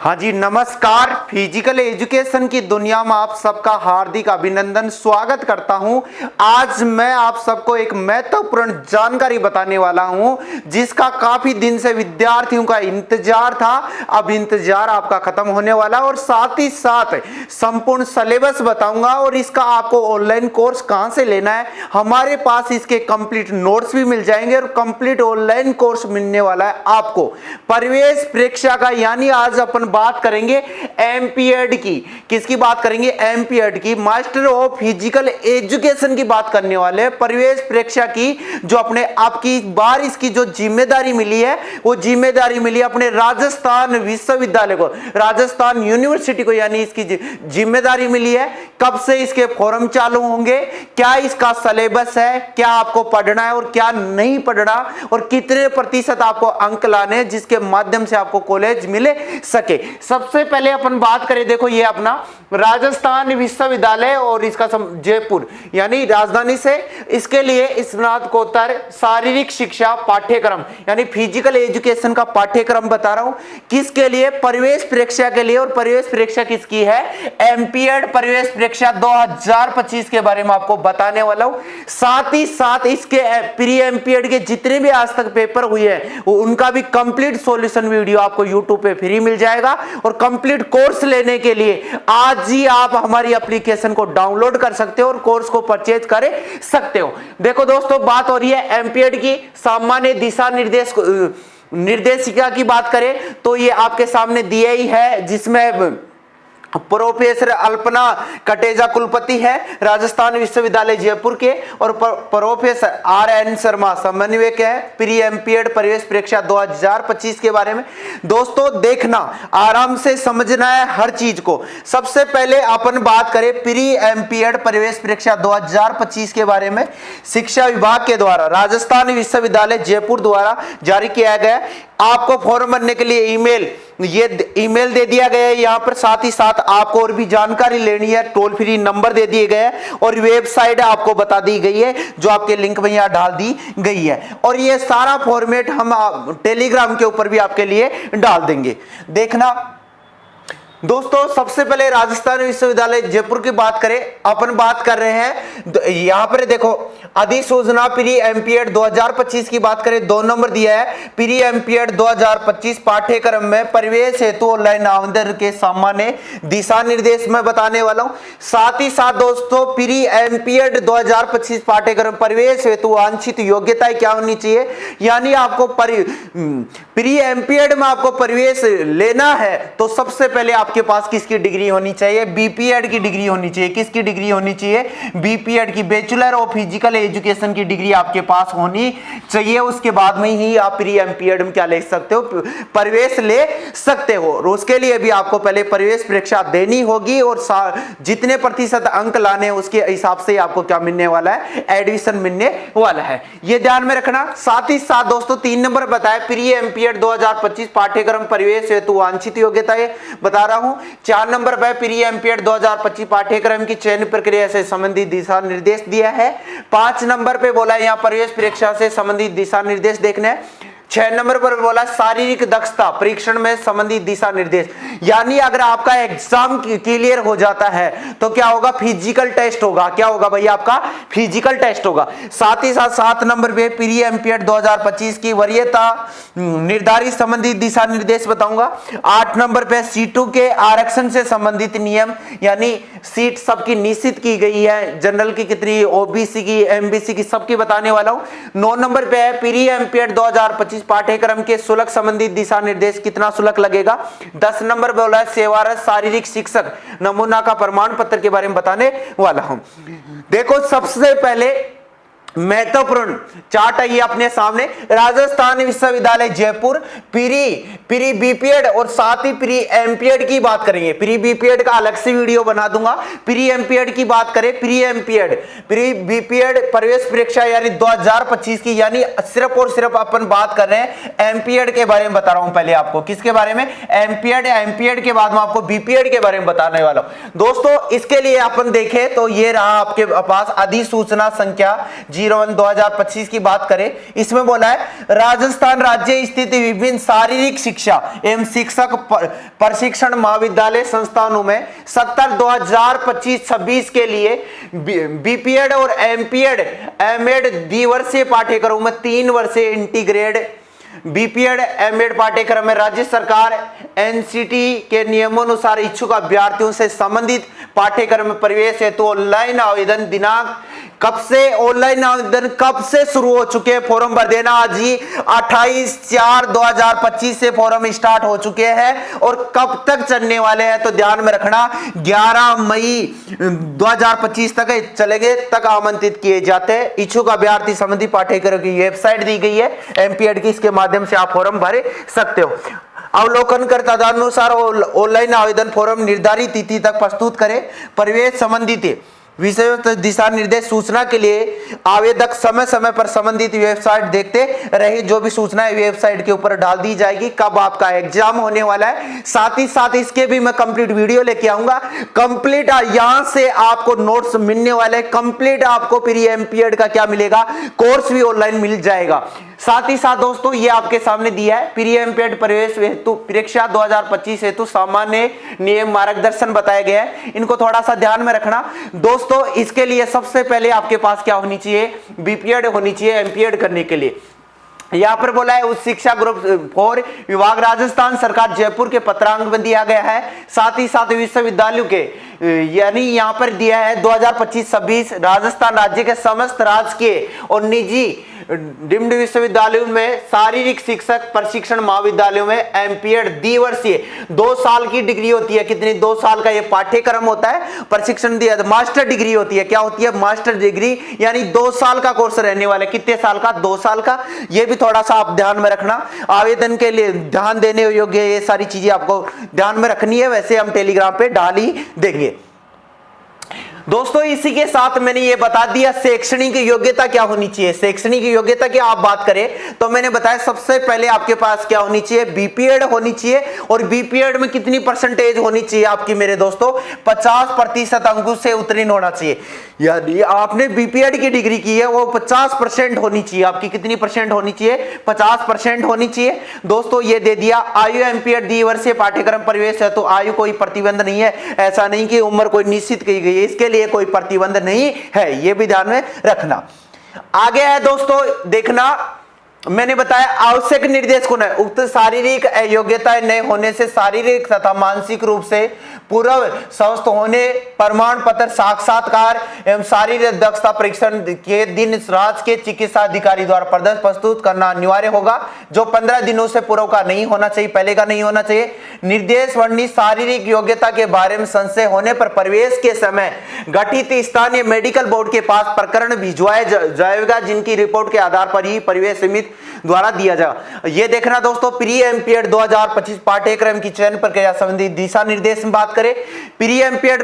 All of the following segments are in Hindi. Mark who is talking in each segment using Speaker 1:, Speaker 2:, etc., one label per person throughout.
Speaker 1: हाँ जी, नमस्कार। फिजिकल एजुकेशन की दुनिया में आप सबका हार्दिक अभिनंदन, स्वागत करता हूं। आज मैं आप सबको एक महत्वपूर्ण जानकारी बताने वाला हूं जिसका काफी दिन से विद्यार्थियों का इंतजार था। अब इंतजार आपका खत्म होने वाला है और साथ ही साथ संपूर्ण सिलेबस बताऊंगा और इसका आपको ऑनलाइन कोर्स कहां से लेना है। हमारे पास इसके कंप्लीट नोट्स भी मिल जाएंगे और कंप्लीट ऑनलाइन कोर्स मिलने वाला है आपको प्रवेश परीक्षा का। यानी आज अपन बात करेंगे एमपीएड की। किसकी बात करेंगे? एमपीएड की, मास्टर ऑफ फिजिकल एजुकेशन की बात करने वाले हैं। प्रवेश परीक्षा की जो अपने आपकी बार इसकी जो जिम्मेदारी मिली है वो जिम्मेदारी मिली अपने राजस्थान विश्वविद्यालय को, राजस्थान यूनिवर्सिटी को, यानी इसकी जिम्मेदारी मिली है। कब से इसके फॉर्म चालू होंगे, क्या इसका सिलेबस है, क्या आपको पढ़ना है और क्या नहीं पढ़ना, और कितने प्रतिशत आपको अंक लाने हैं जिसके माध्यम से आपको कॉलेज मिले सके। सबसे पहले अपन बात करें, देखो ये अपना राजस्थान विश्वविद्यालय और इसका जयपुर यानी राजधानी से, इसके लिए स्नातकोत्तर शारीरिक शिक्षा पाठ्यक्रम यानी फिजिकल एजुकेशन का पाठ्यक्रम बता रहा हूं। किसके लिए? प्रवेश परीक्षा के लिए। और प्रवेश परीक्षा किसकी है? एमपीएड प्रवेश परीक्षा 2025 के बारे में आपको बताने वाला हूं। साथ ही साथ इसके प्री एमपीएड के जितने भी आज तक पेपर हुए हैं उनका भी कंप्लीट सॉल्यूशन वीडियो आपको यूट्यूब पे फ्री मिल जाएगा। और कंप्लीट कोर्स लेने के लिए आज ही आप हमारी एप्लीकेशन को डाउनलोड कर सकते हो और कोर्स को परचेज कर सकते हो। देखो दोस्तों, बात हो रही है एमपीएड की सामान्य दिशा निर्देशिका की बात करें तो ये आपके सामने दिया ही है, जिसमें प्रोफेसर अल्पना कटेजा कुलपति है राजस्थान विश्वविद्यालय जयपुर के, और प्रोफेसर आर.एन. शर्मा समन्वयक है प्री एमपीएड प्रवेश परीक्षा 2025 के बारे में। दोस्तों देखना, आराम से समझना है हर चीज को। सबसे पहले अपन बात करें प्री एमपीएड प्रवेश परीक्षा 2025 के बारे में। शिक्षा विभाग के द्वारा राजस्थान विश्वविद्यालय जयपुर द्वारा जारी किया गया। आपको फॉर्म भरने के लिए ईमेल दे दिया गया है यहाँ पर। साथ ही साथ आपको और भी जानकारी लेनी है, टोल फ्री नंबर दे दिए गए हैं और वेबसाइट आपको बता दी गई है जो आपके लिंक में यहाँ डाल दी गई है। और ये सारा फॉर्मेट हम टेलीग्राम के ऊपर भी आपके लिए डाल देंगे। देखना दोस्तों, सबसे पहले राजस्थान विश्वविद्यालय जयपुर की बात करें, अपन बात कर रहे हैं यहां पर देखो अधिसूचना प्री एमपीएड 2025 की बात करें, 2 नंबर दिया है। प्री एमपीएड 2025 पाठ्यक्रम में प्रवेश हेतु ऑनलाइन आवेदन के सामान्य दिशा निर्देश में बताने वाला हूं। साथ ही साथ दोस्तों, प्री एमपीएड 2025 पाठ्यक्रम प्रवेश हेतु वांछित योग्यताएं क्या होनी चाहिए, यानी आपको प्री एमपीएड में आपको प्रवेश लेना है तो सबसे पहले आपके पास किसकी डिग्री होनी चाहिए? बीपीएड की डिग्री होनी चाहिए। किसकी डिग्री होनी चाहिए? बीपीएड की, बैचलर ऑफ फिजिकल एजुकेशन की डिग्री आपके पास होनी चाहिए। उसके बाद में ही आप प्री एमपीएड में क्या ले सकते हो? प्रवेश ले सकते हो। और उसके लिए भी आपको पहले प्रवेश परीक्षा देनी होगी और जितने प्रतिशत अंक लाने उसके हिसाब से आपको क्या मिलने वाला है? एडमिशन मिलने वाला है। ये ध्यान में रखना। साथ ही साथ दोस्तों 3 नंबर बताया प्री एमपीएड 2025 पाठ्यक्रम प्रवेश हेतु वांछित योग्यताएं बता रहा हूं। 4 नंबर पर प्री एमपीएड 2025 पाठ्यक्रम की चयन प्रक्रिया से संबंधित दिशा निर्देश दिया है। 5 नंबर पे बोला यहां प्रवेश परीक्षा से संबंधित दिशा निर्देश देखने हैं। 6 नंबर पर बोला शारीरिक दक्षता परीक्षण में संबंधित दिशा निर्देश, यानी अगर आपका एग्जाम क्लियर हो जाता है तो क्या होगा? फिजिकल टेस्ट होगा। क्या होगा भैया? आपका फिजिकल टेस्ट होगा। साथ ही साथ 7 नंबर पे प्री एमपीएड 2025 की वरीयता निर्धारित संबंधित दिशा निर्देश बताऊंगा। 8 नंबर पे सीटों के आरक्षण से संबंधित नियम, यानी सीट सबकी निश्चित की गई है, जनरल की कितनी, ओबीसी की, एमबीसी की, सबकी बताने वाला हूं। 9 नंबर पे है प्री एमपीएड 2025 पाठ्यक्रम के शुल्क संबंधित दिशा निर्देश, कितना शुल्क लगेगा। 10 नंबर बोला है सेवारत शारीरिक शिक्षक नमूना का प्रमाण पत्र के बारे में बताने वाला हूं। देखो सबसे पहले महत्वपूर्ण चार्ट है ये अपने सामने। राजस्थान विश्वविद्यालय जयपुर प्री बीपीएड और साथ ही प्री एमपीएड की बात करेंगे। प्री बीपीएड का अलग से वीडियो बना दूंगा। प्री एमपीएड की बात करें, प्री बीपीएड प्रवेश परीक्षा यानी 2025 की, यानी सिर्फ और सिर्फ अपन बात कर रहे हैं एमपीएड के बारे में बता रहा हूं पहले आपको। किसके बारे में? एमपीएड के बाद में आपको बीपीएड के बारे में बताने वाला हूं। दोस्तों इसके लिए अपन देखें तो ये रहा आपके पास अधिसूचना संख्या 01/2025 की बात करें, इसमें बोला है राजस्थान राज्य स्थित विभिन्न शारीरिक शिक्षा एवं शिक्षक प्रशिक्षण महाविद्यालय संस्थानों में 2025-26 के लिए बीपीएड और एमपीएड एमएड द्विवर्षीय पाठ्यक्रम में 3 वर्षीय इंटीग्रेटेड बीपीएड एमएड पाठ्यक्रम में राज्य सरकार एनसीटी के नियमानुसार इच्छुक अभ्यर्थियों से संबंधित पाठ्यक्रम में प्रवेश हेतु ऑनलाइन आवेदन दिनांक कब से शुरू हो चुके हैं फॉर्म भर देना। आज ही 28/4/2025 से फॉर्म स्टार्ट हो चुके हैं और कब तक चलने वाले हैं तो ध्यान में रखना 11 मई 2025 तक चलेंगे, तक आमंत्रित किए जाते हैं। इच्छुक अभ्यर्थी संबंधी पाठ्यक्रम की वेबसाइट दी गई है एमपीएड की, इसके माध्यम से आप फॉर्म भर सकते हो। अवलोकन कर तदनुसार ऑनलाइन आवेदन फॉर्म निर्धारित तिथि तक प्रस्तुत करें। प्रवेश संबंधित विषय दिशा निर्देश सूचना के लिए आवेदक समय समय पर संबंधित वेबसाइट देखते रहे। जो भी सूचना है वेबसाइट के ऊपर डाल दी जाएगी, कब आपका एग्जाम होने वाला है, साथ ही साथ इसके भी मैं कंप्लीट वीडियो लेके आऊंगा। कंप्लीट यहां से आपको नोट्स मिलने वाले, कंप्लीट आपको प्री एमपीएड का क्या मिलेगा, कोर्स भी ऑनलाइन मिल जाएगा। साथ ही साथ दोस्तों ये आपके सामने दिया है प्री एमपीएड प्रवेश हेतु परीक्षा 2025 हेतु सामान्य नियम मार्गदर्शन बताए गए हैं, इनको थोड़ा सा ध्यान में रखना दोस्तों। इसके लिए सबसे पहले आपके पास क्या होनी चाहिए, बीपीएड होनी चाहिए एमपीएड करने के लिए। यहां पर बोला है उच्च शिक्षा ग्रुप 4 विभाग राजस्थान सरकार जयपुर के पत्रांक में दिया गया है। साथ ही साथ विश्वविद्यालयों के यानी यहां पर दिया है 2025-26 राजस्थान राज्य के समस्त राजकीय और निजी डिम्ड विश्वविद्यालयों में शारीरिक शिक्षक प्रशिक्षण महाविद्यालयों में एमपीएड द्विवर्षीय 2 साल की डिग्री होती है। कितनी, 2 साल का ये पाठ्यक्रम होता है, प्रशिक्षण दिया मास्टर डिग्री होती है। क्या होती है, मास्टर डिग्री, यानी 2 साल का कोर्स रहने वाला है। कितने साल का, 2 साल का। ये भी थोड़ा सा आप ध्यान में रखना, आवेदन के लिए ध्यान देने योग्य ये सारी चीजें आपको ध्यान में रखनी है। वैसे हम टेलीग्राम पे डाल ही देंगे दोस्तों। इसी के साथ मैंने ये बता दिया शैक्षणिक योग्यता क्या होनी चाहिए। शैक्षणिक योग्यता की आप बात करें तो मैंने बताया सबसे पहले आपके पास क्या होनी चाहिए, बीपीएड होनी चाहिए। और बीपीएड में कितनी परसेंटेज होनी चाहिए आपकी मेरे दोस्तों, 50% अंकों से उत्तीर्ण होना चाहिए। यदि आपने बीपीएड की डिग्री की है वो 50% होनी चाहिए आपकी। कितनी परसेंट होनी चाहिए, 50% होनी चाहिए दोस्तों। ये दे दिया। आयु एमपीएड द्विवर्षीय पाठ्यक्रम प्रवेश है तो आयु कोई प्रतिबंध नहीं है, ऐसा नहीं कि उम्र कोई निश्चित की गई है, इसके लिए कोई प्रतिबंध नहीं है, ये भी ध्यान में रखना। आगे है दोस्तों देखना, मैंने बताया आवश्यक निर्देश कौन है, उक्त शारीरिक अयोग्यता न होने से शारीरिक तथा मानसिक रूप से पूर्व स्वस्थ होने, प्रमाण पत्र, साक्षात्कार एवं शारीरिक दक्षता परीक्षण के दिन राज्य के चिकित्सा अधिकारी द्वारा प्रदर्शन प्रस्तुत करना अनिवार्य होगा, जो 15 दिनों से पूर्व का नहीं होना चाहिए, पहले का नहीं होना चाहिए। निर्देश वर्णित शारीरिक योग्यता के बारे में संशय होने पर प्रवेश के समय गठित स्थानीय मेडिकल बोर्ड के पास प्रकरण भिजवाया जाएगा, जिनकी रिपोर्ट के आधार पर ही प्रवेश समिति द्वारा दिया जाएगा। ये देखना दोस्तों, प्री एमपीएड 2025 पाठ्यक्रम की चयन प्रक्रिया संबंधी दिशा निर्देश में बात करें। प्री एमपीएड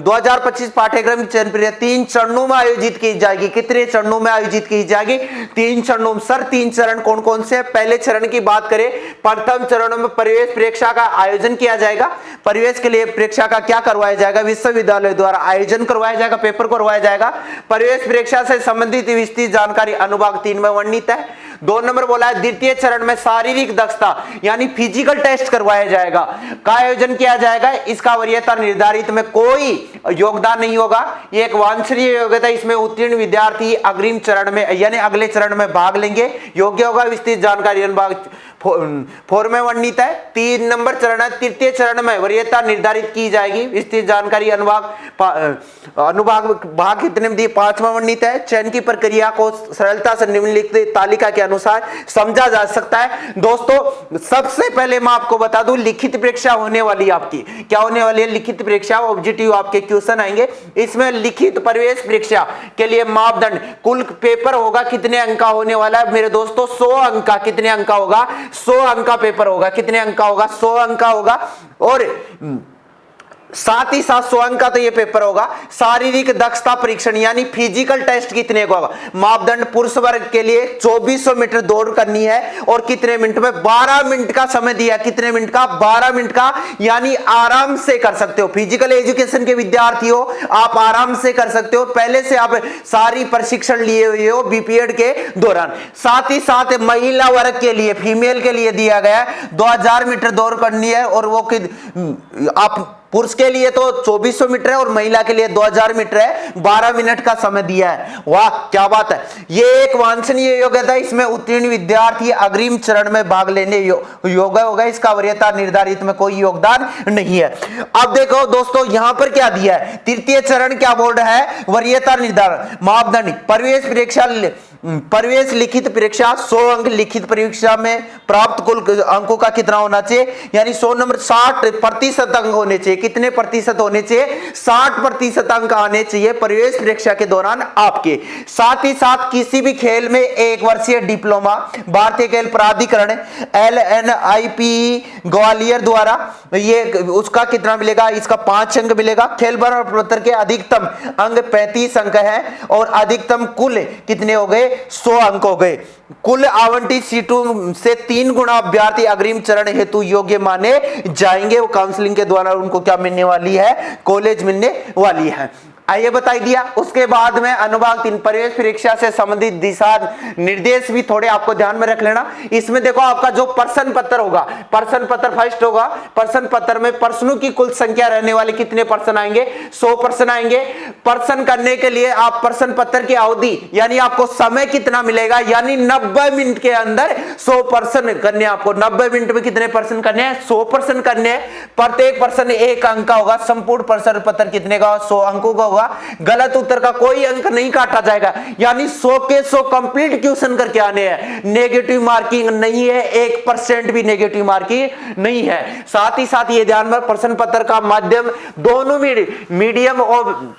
Speaker 1: 2025 पाठ्यक्रम की चयन प्रक्रिया 3 चरणों में आयोजित की जाएगी। कितने चरणों में आयोजित की जाएगी, 3 चरणों में। सर 3 चरण कौन कौन से? पहले चरण की बात करें, प्रथम चरण में प्रवेश परीक्षा का आयोजन किया जाएगा। प्रवेश के लिए परीक्षा का क्या करवाया जाएगा, विश्वविद्यालय द्वारा आयोजन करवाया जाएगा, पेपर करवाया जाएगा। प्रवेश परीक्षा से संबंधित विस्तृत जानकारी अनुभाग 3 में वर्णित है। 2 नंबर बोला है द्वितीय चरण में शारीरिक दक्षता यानी फिजिकल टेस्ट करवाया जाएगा, का आयोजन किया जाएगा। इसका वरीयता निर्धारित में कोई योगदान नहीं होगा, ये एक वांछनीय योग्यता। इसमें उत्तीर्ण विद्यार्थी अग्रिम चरण में यानी अगले चरण में भाग लेंगे, योग्य होगा। विस्तृत जानकारी अनुभाग 4 में वर्णित है। 3 नंबर चरण है, तृतीय चरण में वरीयता निर्धारित की जाएगी। विस्तृत जानकारी अनुभाग भाग कितने में दी, 5 में वर्णित है। चयन की प्रक्रिया को सरलता से निम्नलिखित तालिका के अनुसार समझा जा सकता है। दोस्तों सबसे पहले मैं आपको बता दूं, लिखित परीक्षा होने वाली आपकी क्या होने वाली है, लिखित परीक्षा। ऑब्जेक्टिव आपके क्वेश्चन आएंगे इसमें। लिखित प्रवेश परीक्षा के लिए मापदंड, कुल पेपर होगा कितने अंक का होने वाला है मेरे दोस्तों, 100 अंक का। कितने अंक का होगा, 100 अंक का पेपर होगा। कितने अंक का होगा, 100 अंक का होगा। और साथ ही साथ 100 अंक का तो ये पेपर होगा। शारीरिक दक्षता परीक्षण यानी फिजिकल टेस्ट कितने का होगा। मापदंड पुरुष वर्ग के लिए 2400 मीटर दौड़ करनी है और कितने मिनट में, 12 मिनट का समय दिया। कितने मिनट का, 12 मिनट का, यानी आराम से कर सकते हो। फिजिकल एजुकेशन के विद्यार्थी हो आप आराम से कर सकते हो, पहले से आप सारी प्रशिक्षण लिए हुए हो बीपीएड के दौरान। साथ ही साथ महिला वर्ग के लिए, फीमेल के लिए दिया गया 2000 मीटर दौड़ करनी है और वो आप पुरुष के लिए तो 2400 मीटर है और महिला के लिए 2000 मीटर है, 12 मिनट का समय दिया है। वाह क्या बात है। ये एक वांछनीय योग्यता, इसमें उत्तीर्ण विद्यार्थी अग्रिम चरण में भाग लेने योग्य होगा। इसका वरीयता निर्धारित में कोई योगदान नहीं है। अब देखो दोस्तों यहां पर क्या दिया है, तृतीय चरण क्या बोल रहा है, वरीयता निर्धारण मापदंड। प्रवेश लिखित परीक्षा 100 अंक, लिखित परीक्षा में प्राप्त कुल अंकों का कितना होना चाहिए, यानी 100 नंबर 60% अंक होने चाहिए। कितने प्रतिशत होने चाहिए, 60% अंक आने चाहिए प्रवेश परीक्षा के दौरान आपके। साथ ही साथ किसी भी खेल में 1 वर्षीय डिप्लोमा भारतीय खेल प्राधिकरण LNIP ग्वालियर द्वारा, ये उसका कितना मिलेगा, इसका 5 अंक मिलेगा। खेल प्रमाण पत्र के अधिकतम अंक 35 अंक है और अधिकतम कुल कितने हो गए, 100 अंक हो गए। कुल आवंटित सीटों से 3 गुना अभ्यर्थी अग्रिम चरण हेतु योग्य माने जाएंगे। वो काउंसलिंग के द्वारा उनको क्या मिलने वाली है, कॉलेज मिलने वाली है। आइए बताई दिया। उसके बाद में अनुभाग 3 प्रवेश परीक्षा से संबंधित दिशा निर्देश भी थोड़े आपको ध्यान में रख लेना। इसमें देखो आपका जो प्रश्न पत्र होगा, प्रश्न पत्र फर्स्ट होगा। प्रश्न पत्र में प्रश्नों की कुल संख्या रहने वाले कितने प्रश्न आएंगे, 100 प्रश्न आएंगे। प्रश्न करने के लिए आप प्रश्न पत्र की अवधि यानी आपको समय कितना मिलेगा, यानी 90 मिनट के अंदर 100 प्रश्न करने। आपको 90 मिनट में कितने प्रश्न करने हैं, 100 प्रश्न करने हैं। प्रत्येक प्रश्न 1 अंक का होगा। संपूर्ण प्रश्न पत्र कितने का, 100 अंकों का होगा। गलत उत्तर का कोई अंक नहीं काटा जाएगा, यानी 100 के 100 कंप्लीट क्वेश्चन करके आने हैं। नेगेटिव मार्किंग नहीं है, 1% भी नेगेटिव मार्किंग नहीं है। साथ ही साथ ये ध्यान में, प्रश्न पत्र का माध्यम दोनों मीडियम और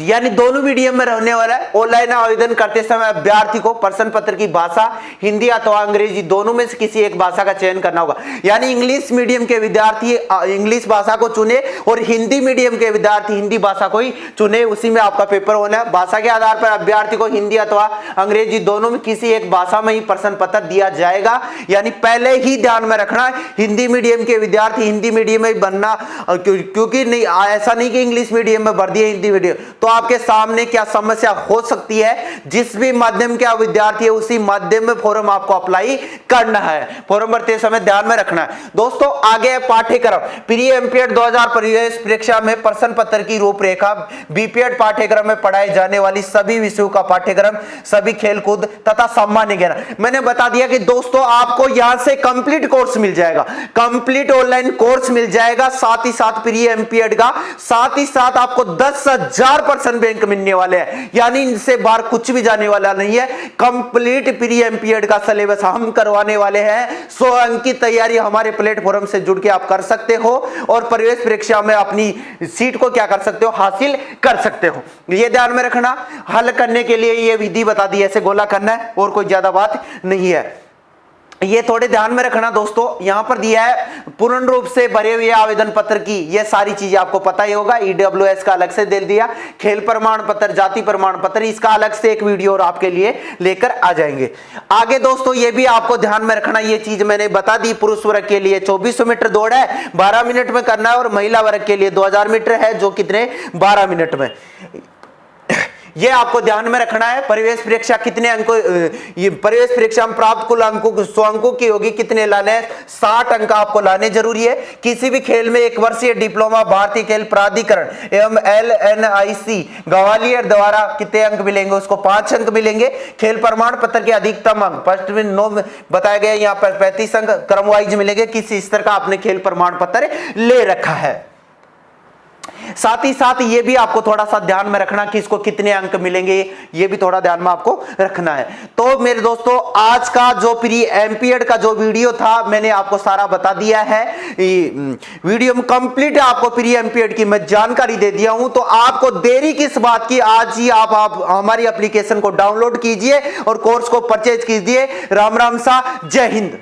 Speaker 1: यानी दोनों मीडियम में रहने वाला है। ऑनलाइन आवेदन करते समय अभ्यर्थी को प्रश्न पत्र की भाषा हिंदी अथवा अंग्रेजी दोनों में से किसी एक भाषा का चयन करना होगा। यानी इंग्लिश मीडियम के विद्यार्थी इंग्लिश भाषा को चुने और हिंदी मीडियम के विद्यार्थी हिंदी भाषा को ही चुने, उसी में आपका पेपर होना है। भाषा के आधार पर अभ्यर्थी को हिंदी अथवा अंग्रेजी दोनों में किसी एक भाषा में ही प्रश्न पत्र दिया जाएगा। यानी पहले ही ध्यान में रखना, हिंदी मीडियम के विद्यार्थी हिंदी मीडियम में बनना, क्योंकि नहीं ऐसा नहीं कि इंग्लिश मीडियम में भर दिए हिंदी मीडियम, तो आपके सामने क्या समस्या हो सकती है। जिस भी माध्यम के विद्यार्थी है उसी माध्यम में फॉर्म आपको अप्लाई करना है। फॉर्म भरते समय ध्यान में रखना है। दोस्तों आगे पाठ्यक्रम, प्री एमपीएड 2000 प्रवेश परीक्षा में प्रश्न पत्र की रूपरेखा, बीपीएड पाठ्यक्रम में पढ़ाए जाने वाली सभी विषयों का पाठ्यक्रम, सभी खेलकूद तथा सामान्य ज्ञान। मैंने बता दिया कि दोस्तों आपको यहां से कंप्लीट कोर्स मिल जाएगा, कंप्लीट ऑनलाइन कोर्स मिल जाएगा। साथ ही साथ प्री एमपीएड का, साथ ही साथ आपको 10,000% बैंक मिलने वाले हैं, यानी इनसे बाहर कुछ भी जाने वाला नहीं है। कंप्लीट प्री एमपीएड का सिलेबस हम करवाने वाले हैं। 100 अंक की तैयारी हमारे प्लेटफॉर्म से जुड़ के आप कर सकते हो और प्रवेश परीक्षा में अपनी सीट को क्या कर सकते हो, हासिल कर सकते हो। यह ध्यान में रखना। हल करने के लिए यह विधि बता दी, ऐसे गोला करना है और कोई ज्यादा बात नहीं है। ये थोड़े ध्यान में रखना दोस्तों। यहां पर दिया है पूर्ण रूप से भरे हुए आवेदन पत्र की, ये सारी चीजें आपको पता ही होगा। ईडब्ल्यूएस का अलग से दे दिया, खेल प्रमाण पत्र, जाति प्रमाण पत्र, इसका अलग से एक वीडियो और आपके लिए लेकर आ जाएंगे। आगे दोस्तों ये भी आपको ध्यान में रखना, ये चीज मैंने बता दी। पुरुष वर्ग के लिए 2400 मीटर दौड़ है, 12 मिनट में करना है, और महिला वर्ग के लिए 2000 मीटर है, जो कितने 12 मिनट में। ये आपको ध्यान में रखना है। प्रवेश परीक्षा कितने अंकों, ये प्रवेश परीक्षा में प्राप्त कुल अंकों 100 अंकों की होगी, कितने लाने हैं, 60 अंक आपको लाने जरूरी है। किसी भी खेल में 1 वर्षीय डिप्लोमा भारतीय खेल प्राधिकरण एवं LNIC ग्वालियर द्वारा कितने अंक मिलेंगे, उसको 5 अंक मिलेंगे। खेल प्रमाण पत्र के अधिकतम अंक फर्स्ट में 9 बताया गया, यहाँ पर 35 अंक क्रम वाइज मिलेंगे। किस स्तर का आपने खेल प्रमाण पत्र ले रखा है। साथ ही साथ ये भी आपको थोड़ा सा ध्यान में रखना कि इसको कितने अंक मिलेंगे, ये भी थोड़ा ध्यान में आपको रखना है। तो मेरे दोस्तों आज का जो प्री एमपीएड का जो वीडियो था मैंने आपको सारा बता दिया है। वीडियो में कंप्लीट आपको प्री एमपीएड की मैं जानकारी दे दिया हूं। तो आपको देरी किस बात की, आज ही आप हमारी एप्लीकेशन को डाउनलोड कीजिए और कोर्स को परचेज कीजिए। राम राम सा, जय हिंद।